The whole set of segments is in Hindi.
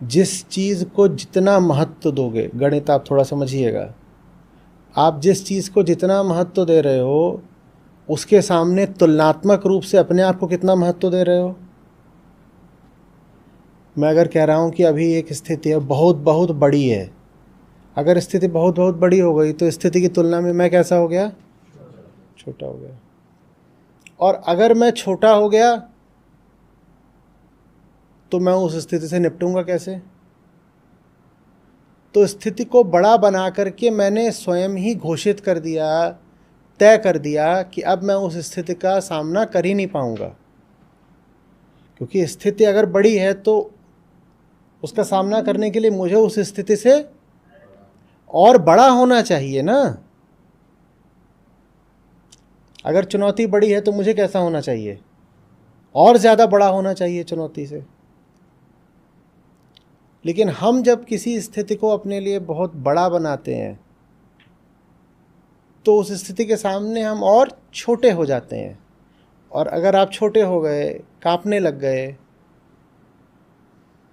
जिस चीज़ को जितना महत्व दोगे, गणित आप थोड़ा समझिएगा, आप जिस चीज़ को जितना महत्व दे रहे हो उसके सामने तुलनात्मक रूप से अपने आप को कितना महत्व दे रहे हो। मैं अगर कह रहा हूँ कि अभी एक स्थिति है बहुत बहुत बड़ी है, अगर स्थिति बहुत बहुत बड़ी हो गई तो स्थिति की तुलना में मैं कैसा हो गया, छोटा हो गया। और अगर मैं छोटा हो गया तो मैं उस स्थिति से निपटूंगा कैसे। तो स्थिति को बड़ा बना करके मैंने स्वयं ही घोषित कर दिया, तय कर दिया कि अब मैं उस स्थिति का सामना कर ही नहीं पाऊंगा, क्योंकि स्थिति अगर बड़ी है तो उसका सामना करने के लिए मुझे उस स्थिति से और बड़ा होना चाहिए ना। अगर चुनौती बड़ी है तो मुझे कैसा होना चाहिए, और ज़्यादा बड़ा होना चाहिए चुनौती से। लेकिन हम जब किसी स्थिति को अपने लिए बहुत बड़ा बनाते हैं तो उस स्थिति के सामने हम और छोटे हो जाते हैं, और अगर आप छोटे हो गए, कांपने लग गए,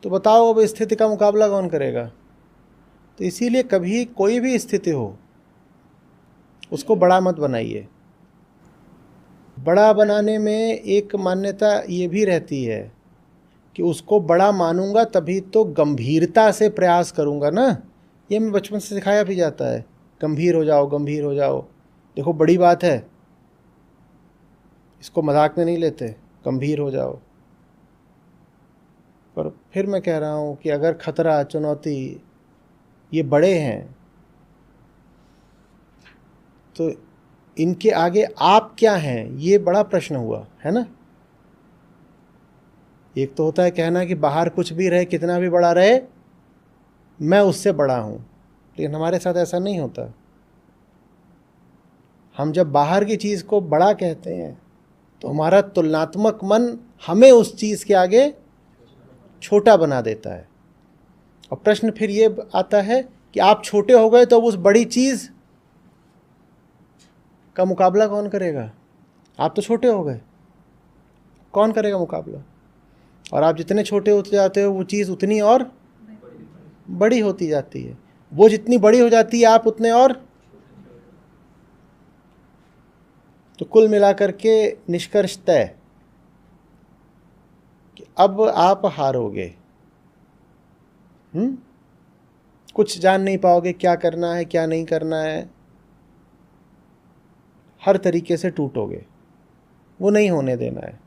तो बताओ अब स्थिति का मुकाबला कौन करेगा। तो इसीलिए कभी कोई भी स्थिति हो उसको बड़ा मत बनाइए। बड़ा बनाने में एक मान्यता ये भी रहती है कि उसको बड़ा मानूंगा तभी तो गंभीरता से प्रयास करूंगा ना। ये मैं बचपन से सिखाया भी जाता है, गंभीर हो जाओ, गंभीर हो जाओ, देखो बड़ी बात है, इसको मजाक में नहीं लेते, गंभीर हो जाओ। पर फिर मैं कह रहा हूँ कि अगर खतरा, चुनौती ये बड़े हैं तो इनके आगे आप क्या हैं, ये बड़ा प्रश्न हुआ है ना। एक तो होता है कहना कि बाहर कुछ भी रहे, कितना भी बड़ा रहे, मैं उससे बड़ा हूँ, लेकिन हमारे साथ ऐसा नहीं होता। हम जब बाहर की चीज़ को बड़ा कहते हैं तो हमारा तुलनात्मक मन हमें उस चीज़ के आगे छोटा बना देता है। और प्रश्न फिर ये आता है कि आप छोटे हो गए तो उस बड़ी चीज़ का मुकाबला कौन करेगा। आप तो छोटे हो गए, कौन करेगा मुकाबला। और आप जितने छोटे होते जाते हो वो चीज़ उतनी और बड़ी होती जाती है, वो जितनी बड़ी हो जाती है आप उतने और। तो कुल मिलाकर के निष्कर्ष तय कि अब आप हारोगे। कुछ जान नहीं पाओगे क्या करना है क्या नहीं करना है, हर तरीके से टूटोगे, वो नहीं होने देना है।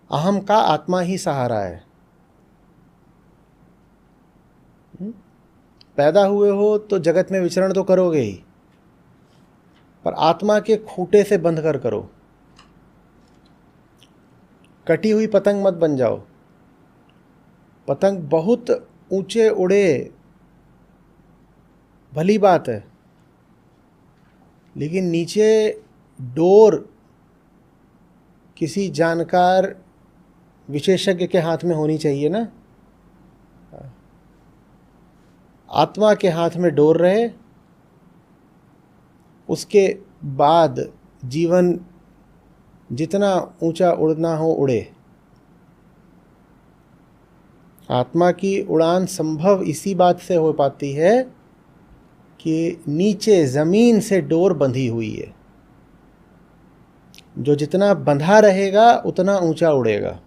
अहम का आत्मा ही सहारा है। पैदा हुए हो तो जगत में विचरण तो करोगे ही, पर आत्मा के खूंटे से बंध कर करो। कटी हुई पतंग मत बन जाओ। पतंग बहुत ऊंचे उड़े भली बात है, लेकिन नीचे डोर किसी जानकार विशेषज्ञ के हाथ में होनी चाहिए ना। आत्मा के हाथ में डोर रहे, उसके बाद जीवन जितना ऊंचा उड़ना हो उड़े। आत्मा की उड़ान संभव इसी बात से हो पाती है कि नीचे ज़मीन से डोर बंधी हुई है। जो जितना बंधा रहेगा उतना ऊंचा उड़ेगा।